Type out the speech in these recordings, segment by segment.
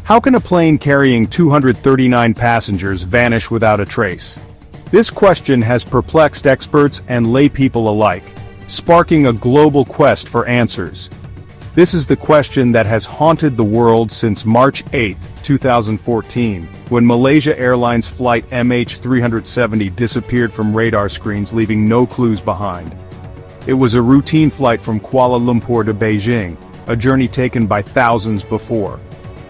How can a plane carrying 239 passengers vanish without a trace? This question has perplexed experts and laypeople alike, sparking a global quest for answers. This is the question that has haunted the world since March 8, 2014, when Malaysia Airlines Flight MH370 disappeared from radar screens, leaving no clues behind. It was a routine flight from Kuala Lumpur to Beijing, a journey taken by thousands before.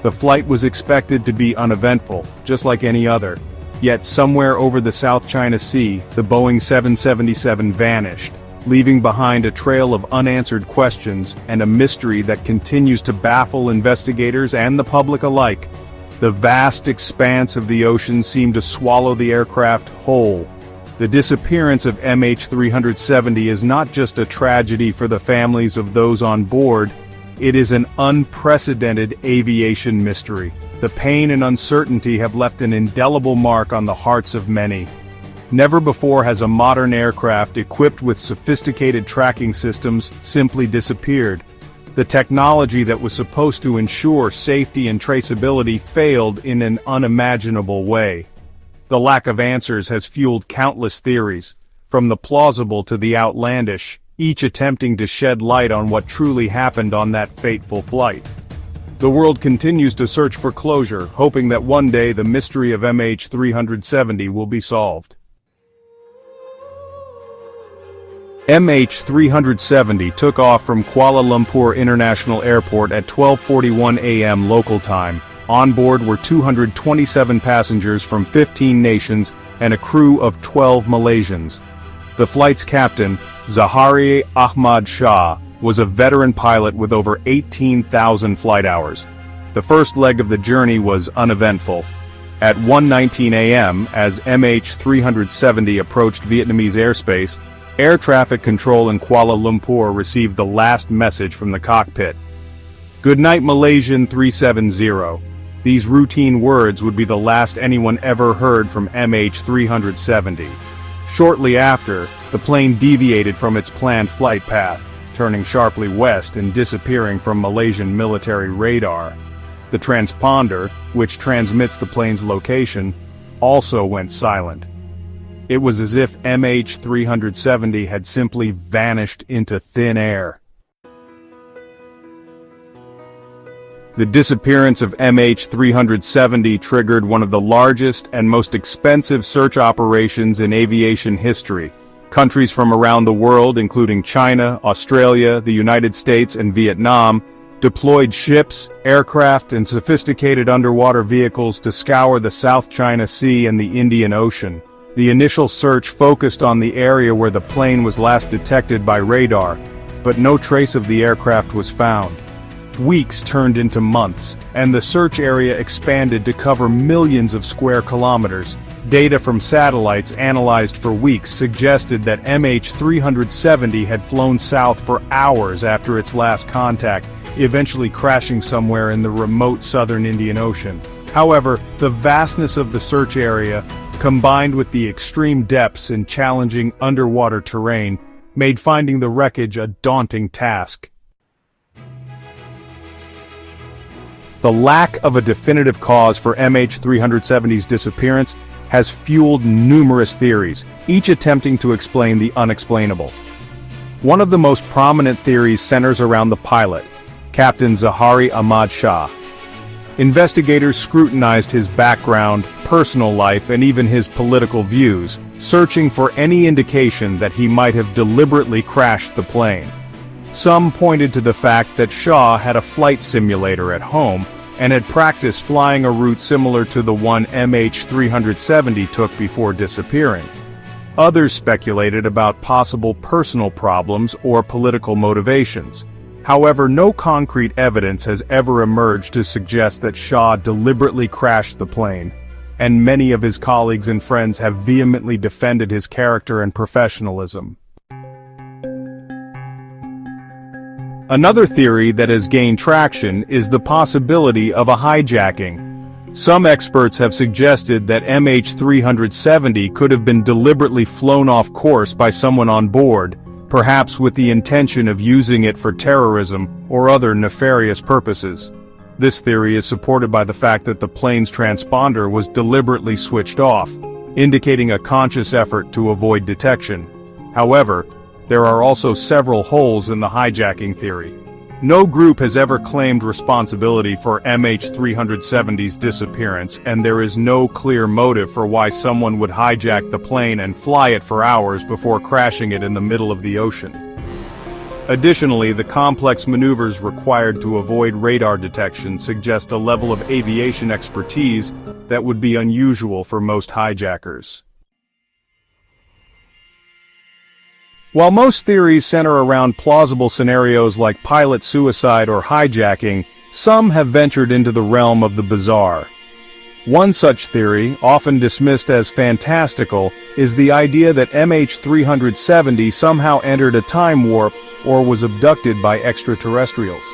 The flight was expected to be uneventful, just like any other. Yet somewhere over the South China Sea, the Boeing 777 vanished, leaving behind a trail of unanswered questions and a mystery that continues to baffle investigators and the public alike. The vast expanse of the ocean seemed to swallow the aircraft whole. The disappearance of MH370 is not just a tragedy for the families of those on board, it is an unprecedented aviation mystery. The pain and uncertainty have left an indelible mark on the hearts of many. Never before has a modern aircraft equipped with sophisticated tracking systems simply disappeared. The technology that was supposed to ensure safety and traceability failed in an unimaginable way. The lack of answers has fueled countless theories, from the plausible to the outlandish, each attempting to shed light on what truly happened on that fateful flight. The world continues to search for closure, hoping that one day the mystery of MH370 will be solved. MH370 took off from Kuala Lumpur International Airport at 12:41 a.m. local time. On board were 227 passengers from 15 nations and a crew of 12 Malaysians. The flight's captain, Zahari Ahmad Shah, was a veteran pilot with over 18,000 flight hours. The first leg of the journey was uneventful. At 1:19 a.m., as MH370 approached Vietnamese airspace, air traffic control in Kuala Lumpur received the last message from the cockpit. "Good night, Malaysian 370. These routine words would be the last anyone ever heard from MH370. Shortly after, the plane deviated from its planned flight path, turning sharply west and disappearing from Malaysian military radar. The transponder, which transmits the plane's location, also went silent. It was as if MH370 had simply vanished into thin air. The disappearance of MH370 triggered one of the largest and most expensive search operations in aviation history. Countries from around the world, including China, Australia, the United States, and Vietnam, deployed ships, aircraft, and sophisticated underwater vehicles to scour the South China Sea and the Indian Ocean. The initial search focused on the area where the plane was last detected by radar, but no trace of the aircraft was found. Weeks turned into months, and the search area expanded to cover millions of square kilometers. Data from satellites analyzed for weeks suggested that MH370 had flown south for hours after its last contact, eventually crashing somewhere in the remote southern Indian Ocean. However, the vastness of the search area, combined with the extreme depths and challenging underwater terrain, made finding the wreckage a daunting task. The lack of a definitive cause for MH370's disappearance has fueled numerous theories, each attempting to explain the unexplainable. One of the most prominent theories centers around the pilot, Captain Zahari Ahmad Shah. Investigators scrutinized his background, personal life, and even his political views, searching for any indication that he might have deliberately crashed the plane. Some pointed to the fact that Shah had a flight simulator at home and had practiced flying a route similar to the one MH370 took before disappearing. Others speculated about possible personal problems or political motivations. However, no concrete evidence has ever emerged to suggest that Shah deliberately crashed the plane, and many of his colleagues and friends have vehemently defended his character and professionalism. Another theory that has gained traction is the possibility of a hijacking. Some experts have suggested that MH370 could have been deliberately flown off course by someone on board, perhaps with the intention of using it for terrorism or other nefarious purposes. This theory is supported by the fact that the plane's transponder was deliberately switched off, indicating a conscious effort to avoid detection. However, there are also several holes in the hijacking theory. No group has ever claimed responsibility for MH370's disappearance, and there is no clear motive for why someone would hijack the plane and fly it for hours before crashing it in the middle of the ocean. Additionally, the complex maneuvers required to avoid radar detection suggest a level of aviation expertise that would be unusual for most hijackers. While most theories center around plausible scenarios like pilot suicide or hijacking, some have ventured into the realm of the bizarre. One such theory, often dismissed as fantastical, is the idea that MH370 somehow entered a time warp or was abducted by extraterrestrials.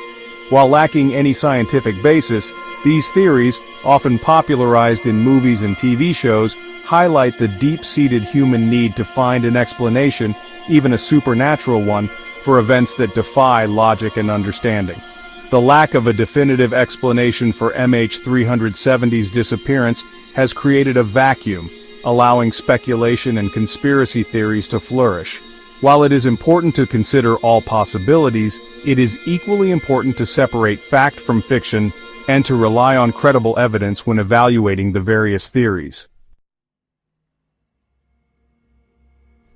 While lacking any scientific basis, these theories, often popularized in movies and TV shows, highlight the deep-seated human need to find an explanation, even a supernatural one, for events that defy logic and understanding. The lack of a definitive explanation for MH370's disappearance has created a vacuum, allowing speculation and conspiracy theories to flourish. While it is important to consider all possibilities, it is equally important to separate fact from fiction and to rely on credible evidence when evaluating the various theories.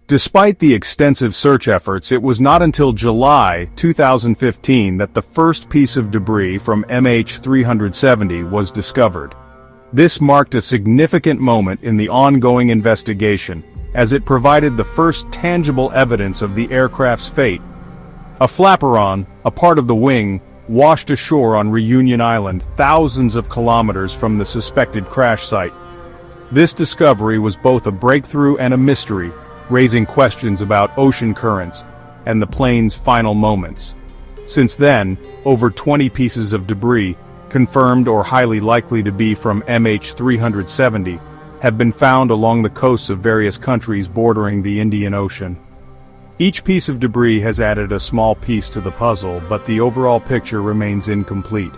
Despite the extensive search efforts, it was not until July 2015 that the first piece of debris from MH370 was discovered. This marked a significant moment in the ongoing investigation, as it provided the first tangible evidence of the aircraft's fate. A flaperon, a part of the wing, washed ashore on Reunion Island, thousands of kilometers from the suspected crash site. This discovery was both a breakthrough and a mystery, raising questions about ocean currents and the plane's final moments. Since then, over 20 pieces of debris, confirmed or highly likely to be from MH370, have been found along the coasts of various countries bordering the Indian Ocean. Each piece of debris has added a small piece to the puzzle, but the overall picture remains incomplete.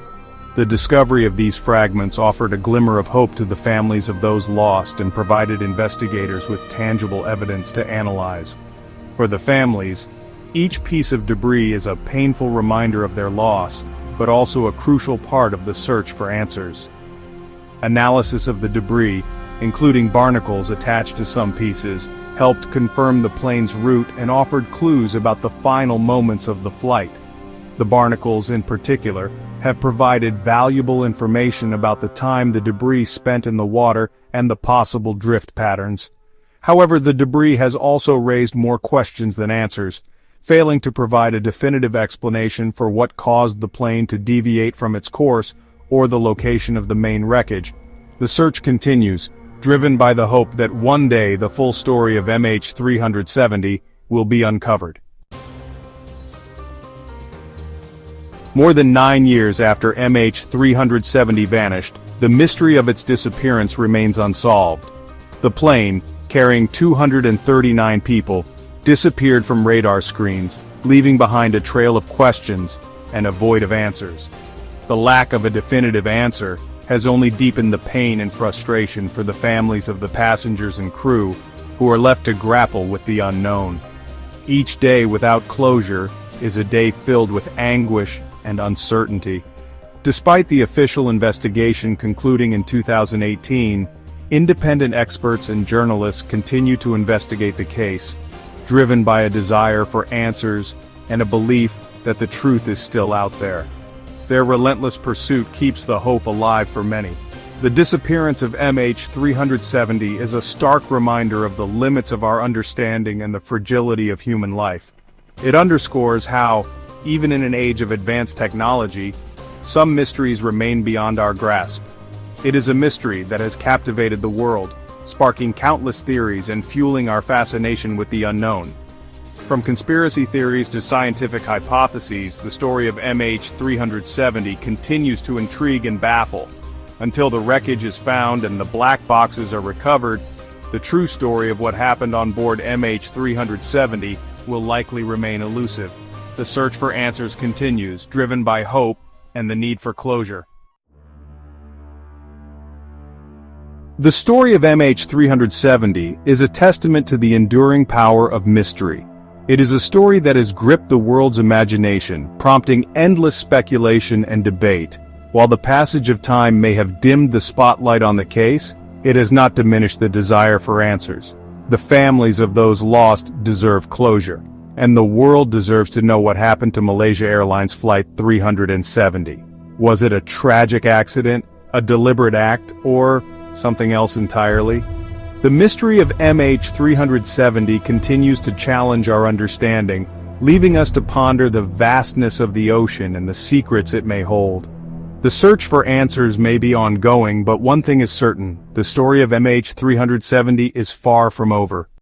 The discovery of these fragments offered a glimmer of hope to the families of those lost and provided investigators with tangible evidence to analyze. For the families, each piece of debris is a painful reminder of their loss, but also a crucial part of the search for answers. Analysis of the debris, including barnacles attached to some pieces, helped confirm the plane's route and offered clues about the final moments of the flight. The barnacles, in particular, have provided valuable information about the time the debris spent in the water and the possible drift patterns. However, the debris has also raised more questions than answers, failing to provide a definitive explanation for what caused the plane to deviate from its course or the location of the main wreckage. The search continues, driven by the hope that one day the full story of MH370 will be uncovered. More than 9 years after MH370 vanished, the mystery of its disappearance remains unsolved. The plane, carrying 239 people, disappeared from radar screens, leaving behind a trail of questions and a void of answers. The lack of a definitive answer has only deepened the pain and frustration for the families of the passengers and crew, who are left to grapple with the unknown. Each day without closure is a day filled with anguish and uncertainty. Despite the official investigation concluding in 2018, independent experts and journalists continue to investigate the case, driven by a desire for answers and a belief that the truth is still out there. Their relentless pursuit keeps the hope alive for many. The disappearance of MH370 is a stark reminder of the limits of our understanding and the fragility of human life. It underscores how, even in an age of advanced technology, some mysteries remain beyond our grasp. It is a mystery that has captivated the world, sparking countless theories and fueling our fascination with the unknown. From conspiracy theories to scientific hypotheses, the story of MH370 continues to intrigue and baffle. Until the wreckage is found and the black boxes are recovered, the true story of what happened on board MH370 will likely remain elusive. The search for answers continues, driven by hope and the need for closure. The story of MH370 is a testament to the enduring power of mystery. It is a story that has gripped the world's imagination, prompting endless speculation and debate. While the passage of time may have dimmed the spotlight on the case, it has not diminished the desire for answers. The families of those lost deserve closure, and the world deserves to know what happened to Malaysia Airlines Flight 370. Was it a tragic accident, a deliberate act, or something else entirely? The mystery of MH370 continues to challenge our understanding, leaving us to ponder the vastness of the ocean and the secrets it may hold. The search for answers may be ongoing, but one thing is certain: the story of MH370 is far from over.